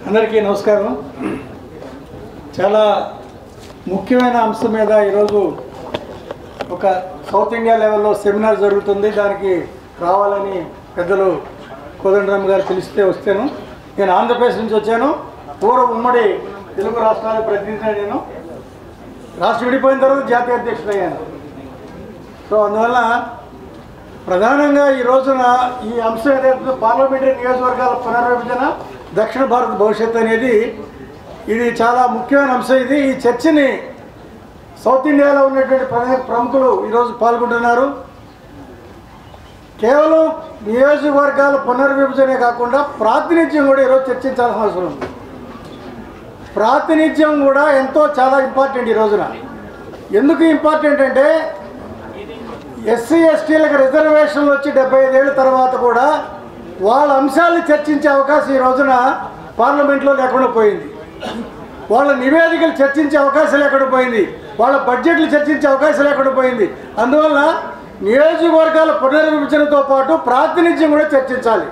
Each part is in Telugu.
అందరికీ నమస్కారం. చాలా ముఖ్యమైన అంశం మీద ఈరోజు ఒక సౌత్ ఇండియా లెవెల్లో సెమినార్ జరుగుతుంది. దానికి రావాలని పెద్దలు కోదండరామ్ గారు పిలిస్తే వస్తాను. నేను ఆంధ్రప్రదేశ్ నుంచి వచ్చాను. పూర్వం ఉమ్మడి తెలుగు రాష్ట్రాల ప్రతినిధిగా నేను రాష్ట్రం విడిపోయిన తర్వాత జాతీయ అధ్యక్షుడు అయ్యాను. సో అందువల్ల ప్రధానంగా ఈ రోజున ఈ అంశం ఏదైతే పార్లమెంటరీ నియోజకవర్గాల పునర్విభజన, దక్షిణ భారత భవిష్యత్తు అనేది ఇది చాలా ముఖ్యమైన అంశం. ఈ చర్చని సౌత్ ఇండియాలో ఉన్నటువంటి ప్రముఖులు ఈరోజు పాల్గొంటున్నారు. కేవలం నియోజకవర్గాల పునర్విభజనే కాకుండా ప్రాతినిధ్యం కూడా ఈరోజు చర్చించాల్సిన అవసరం ఉంది. ప్రాతినిధ్యం కూడా చాలా ఇంపార్టెంట్ ఈ రోజున. ఎందుకు ఇంపార్టెంట్ అంటే ఎస్సీ ఎస్టీలకు రిజర్వేషన్లు వచ్చి 75 ఏళ్ళ తర్వాత కూడా వాళ్ళ అంశాలను చర్చించే అవకాశం ఈ రోజున పార్లమెంట్లో లేకుండా పోయింది. వాళ్ళ నివేదికలు చర్చించే అవకాశం లేకుండా పోయింది. వాళ్ళ బడ్జెట్లు చర్చించే అవకాశం లేకుండా పోయింది. అందువల్ల నియోజకవర్గాల పునర్విభజనతో పాటు ప్రాతినిధ్యం కూడా చర్చించాలి.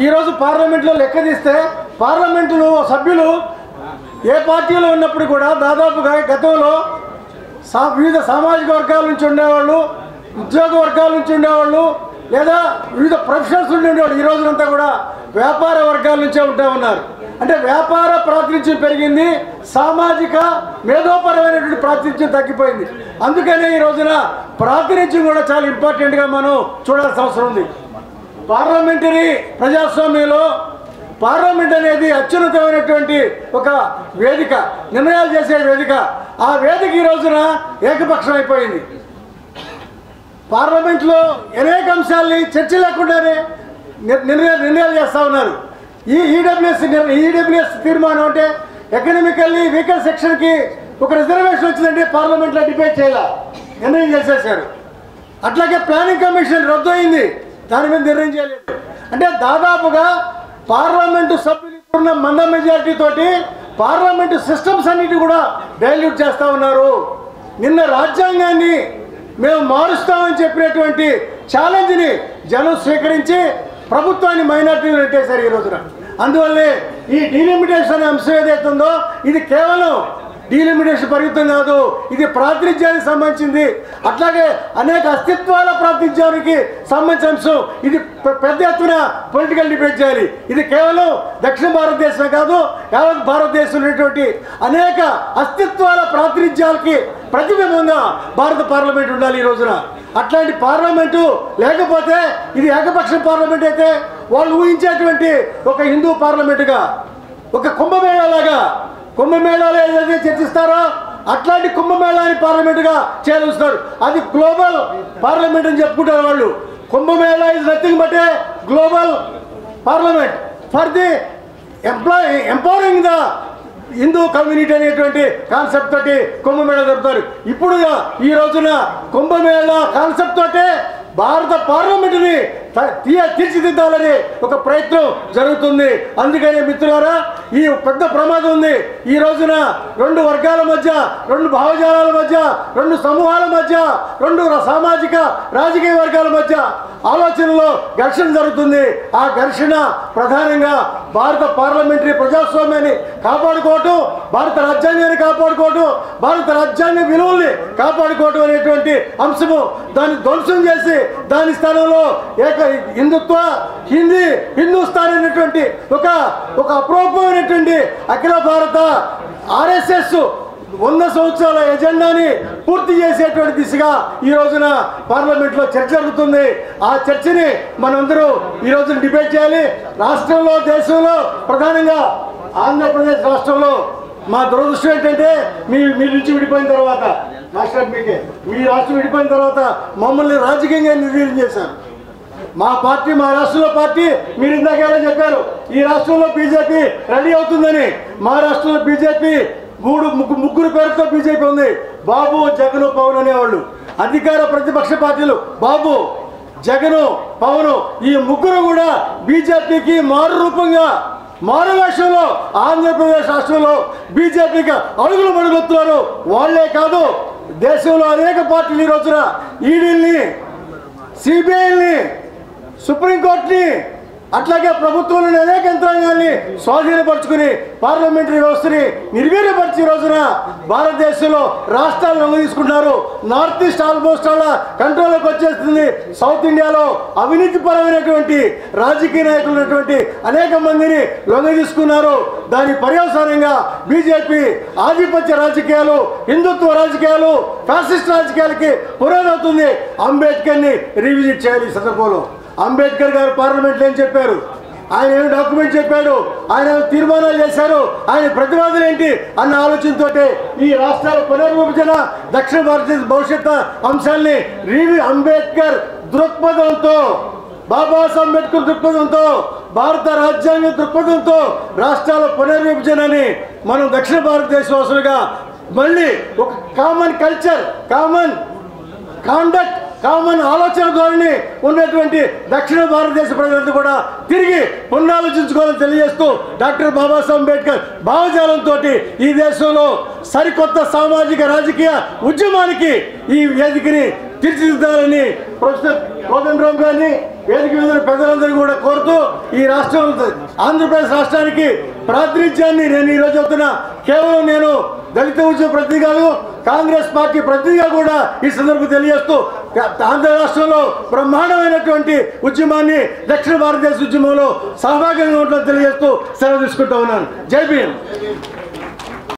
ఈరోజు పార్లమెంట్లో లెక్క తీస్తే పార్లమెంటులో సభ్యులు ఏ పార్టీలో ఉన్నప్పుడు కూడా దాదాపుగా గతంలో వివిధ సామాజిక వర్గాల నుంచి ఉండేవాళ్ళు, ఉద్యోగ వర్గాల నుంచి ఉండేవాళ్ళు, లేదా వివిధ ప్రొఫెషనల్స్ నుండి ఉండేవాళ్ళు. ఈ రోజునంతా కూడా వ్యాపార వర్గాల నుంచే ఉంటూ ఉన్నారు. అంటే వ్యాపార ప్రాతినిధ్యం పెరిగింది, సామాజిక మేధోపరమైనటువంటి ప్రాతినిధ్యం తగ్గిపోయింది. అందుకనే ఈ రోజున ప్రాతినిధ్యం కూడా చాలా ఇంపార్టెంట్గా మనం చూడాల్సిన అవసరం ఉంది. పార్లమెంటరీ ప్రజాస్వామ్యంలో పార్లమెంట్ అనేది అత్యున్నతమైనటువంటి ఒక వేదిక, నిర్ణయాలు చేసే వేదిక. ఆ వేదిక ఈ రోజున ఏకపక్షం అయిపోయింది. పార్లమెంట్లో అనేక అంశాలని చర్చ లేకుండానే నిర్ణయాలు చేస్తూ ఉన్నారు. ఈ ఈడబ్ల్యూఎస్ తీర్మానం అంటే ఎకనామికల్లీ వీకర్ సెక్షన్కి ఒక రిజర్వేషన్ వచ్చిందంటే పార్లమెంట్లో డిబేట్ చేయాల నిర్ణయం చేసేసారు. అట్లాగే ప్లానింగ్ కమిషన్ రద్దు అయింది, దాని మీద నిర్ణయం చేయలేదు. అంటే దాదాపుగా పార్లమెంటు సభ్యులు ఇప్పుడున్న మంద మెజారిటీ తోటి పార్లమెంటు సిస్టమ్స్ అన్నిటి కూడా డైల్యూట్ చేస్తూ ఉన్నారు. నిన్న రాజ్యాంగాన్ని మేము మారుస్తామని చెప్పినటువంటి ఛాలెంజ్ని జనం స్వీకరించి ప్రభుత్వాన్ని మైనార్టీలు నెట్టేశారు ఈ రోజున. అందువల్లే ఈ డీలిమిటేషన్ అంశం ఏదైతుందో ఇది కేవలం డీలిమిటేషన్ పరిమితం కాదు, ఇది ప్రాతినిధ్యానికి సంబంధించింది. అట్లాగే అనేక అస్తిత్వాల ప్రాతినిధ్యానికి సంబంధించిన అంశం. ఇది పెద్ద ఎత్తున పొలిటికల్ డిబేట్ చేయాలి. ఇది కేవలం దక్షిణ భారతదేశమే కాదు, యావత్ భారతదేశంలో ఉన్నటువంటి అనేక అస్తిత్వాల ప్రాతినిధ్యాలకి ప్రతిబింబంగా భారత పార్లమెంట్ ఉండాలి ఈ రోజున. అట్లాంటి పార్లమెంటు లేకపోతే ఇది ఏకపక్ష పార్లమెంట్ అయితే వాళ్ళు ఊహించేటువంటి ఒక హిందూ పార్లమెంటుగా, ఒక కుంభమేళాలాగా, కుంభమేళాలో ఏదైతే చర్చిస్తారో అట్లాంటి కుంభమేళాని పార్లమెంటుగా చేరుస్తారు. అది గ్లోబల్ పార్లమెంట్ అని చెప్పుకుంటారు వాళ్ళు. Kumbh Mela is nothing but a global parliament for the empowering the Hindu community అనేటువంటి కాన్సెప్ట్ తోటి కుంభమేళా జరుపుతారు. ఇప్పుడు ఈ రోజున కుంభమేళా కాన్సెప్ట్ తోటే భారత పార్లమెంటుని తీర్చిదిద్దాలని ఒక ప్రయత్నం జరుగుతుంది. అందుకని మిత్రులారా, ఈ పెద్ద ప్రమాదం ఉంది. ఈ రోజున రెండు వర్గాల మధ్య, రెండు భావజాలాల మధ్య, రెండు సమూహాల మధ్య, రెండు సామాజిక రాజకీయ వర్గాల మధ్య ఆలోచనలో ఘర్షణ జరుగుతుంది. ఆ ఘర్షణ ప్రధానంగా భారత పార్లమెంటరీ ప్రజాస్వామ్యాన్ని కాపాడుకోవటం, భారత రాజ్యాంగాన్ని కాపాడుకోవటం, భారత రాజ్యాంగ విలువల్ని కాపాడుకోవటం అనేటువంటి అంశము. దాన్ని ధ్వంసం చేసి దాని స్థానంలో హిందుత్వ, హిందూస్థాన్ అనేటువంటి ఒక అప్రూపమైనటువంటి అఖిల భారత RSS 100 సంవత్సరాల ఎజెండాని పూర్తి చేసేటువంటి దిశగా ఈ రోజున పార్లమెంట్లో చర్చ జరుగుతుంది. ఆ చర్చని మనందరూ ఈ రోజున డిబేట్ చేయాలి. రాష్ట్రంలో, దేశంలో, ప్రధానంగా ఆంధ్రప్రదేశ్ రాష్ట్రంలో మా దురదృష్టం ఏంటంటే మీ నుంచి విడిపోయిన తర్వాత మీ రాష్ట్రం విడిపోయిన తర్వాత మమ్మల్ని రాజకీయంగా నిర్వీర్యం చేశారు. మా పార్టీ, మా రాష్ట్రంలో పార్టీ, మీరు ఇందాకేలా చెప్పారు ఈ రాష్ట్రంలో బీజేపీ రెడీ అవుతుందని. మా రాష్ట్రంలో బీజేపీ ముగ్గురు పేరుతో బీజేపీ ఉంది. బాబు, జగన్, పవన్ అనేవాళ్ళు. అధికార ప్రతిపక్ష పార్టీలు బాబు, జగన్, పవన్, ఈ ముగ్గురు కూడా బీజేపీకి మారు రూపంగా, మారు వేషంలో ఆంధ్రప్రదేశ్ రాష్ట్రంలో బీజేపీకి అడుగులు మడుగుతున్నారు. వాళ్లే కాదు, దేశంలో అనేక పార్టీలు ఈ రోజున ఈడీల్ని, సిబిఐని, సుప్రీంకోర్టుని అట్లాగే ప్రభుత్వంలోని అనేక యంత్రాంగాల్ని స్వాధీనపరుచుకుని పార్లమెంటరీ వ్యవస్థని నిర్వీర్యపరిచే రోజున భారతదేశంలో రాష్ట్రాలు లొంగ తీసుకుంటున్నారు. నార్త్ ఈస్ట్ ఆల్మోస్ట్ అలా కంట్రోల్లోకి వచ్చేస్తుంది. సౌత్ ఇండియాలో అవినీతి పరమైనటువంటి రాజకీయ నాయకులు ఉన్నటువంటి అనేక మందిని లొంగ తీసుకున్నారు. దాని పర్యవసానంగా బీజేపీ ఆధిపత్య రాజకీయాలు, హిందుత్వ రాజకీయాలు, ఫ్యాసిస్ట్ రాజకీయాలకి పురోగవుతుంది. అంబేద్కర్ని రివిజిట్ చేయాలి. ఈ సందర్భంలో అంబేద్కర్ గారు పార్లమెంట్లో ఏం చెప్పారు, ఆయన ఏమి డాక్యుమెంట్ చెప్పాడు, ఆయన తీర్మానాలు చేశారు, ఆయన ప్రతిపాదన ఏంటి అన్న ఆలోచనతో ఈ రాష్ట్రాల పునర్విభజన, దక్షిణ భారతదేశ భవిష్యత్ అంశాల్ని అంబేద్కర్ దృక్పథంతో, బాబాసాహెబ్ అంబేద్కర్ దృక్పథంతో, భారత రాజ్యాంగ దృక్పథంతో రాష్ట్రాల పునర్విభజనని మనం దక్షిణ భారతదేశ వాసులుగా మళ్ళీ ఒక common culture, common conduct, common ఆలోచన ధోరణి ఉన్నటువంటి దక్షిణ భారతదేశ ప్రజలంతా కూడా తిరిగి పునరాలోచించుకోవాలని తెలియజేస్తూ డాక్టర్ బాబాసాహెబ్ అంబేద్కర్ భావజాలంతో ఈ దేశంలో సరికొత్త సామాజిక రాజకీయ ఉద్యమానికి ఈ వేదికని తీర్చిదిద్దాలని ప్రొఫెసర్ కోదండరామ్ గారిని, వేదిక మీద పెద్దలందరినీ కూడా కోరుతూ ఈ రాష్ట్రం ఆంధ్రప్రదేశ్ రాష్ట్రానికి ప్రాతినిధ్యాన్ని నేను ఈరోజు చెబుతున్నా. కేవలం నేను దళిత ఉద్యమ ప్రతినిధి కాదు, కాంగ్రెస్ పార్టీ ప్రతినిధిగా కూడా ఈ సందర్భం తెలియజేస్తూ ఆంధ్ర రాష్ట్రంలో బ్రహ్మాండమైనటువంటి ఉద్యమాన్ని, దక్షిణ భారతదేశ ఉద్యమంలో సహభాగంగా ఉంటుందని తెలియజేస్తూ సెలవు తీసుకుంటూ ఉన్నాను. జై భీమ్.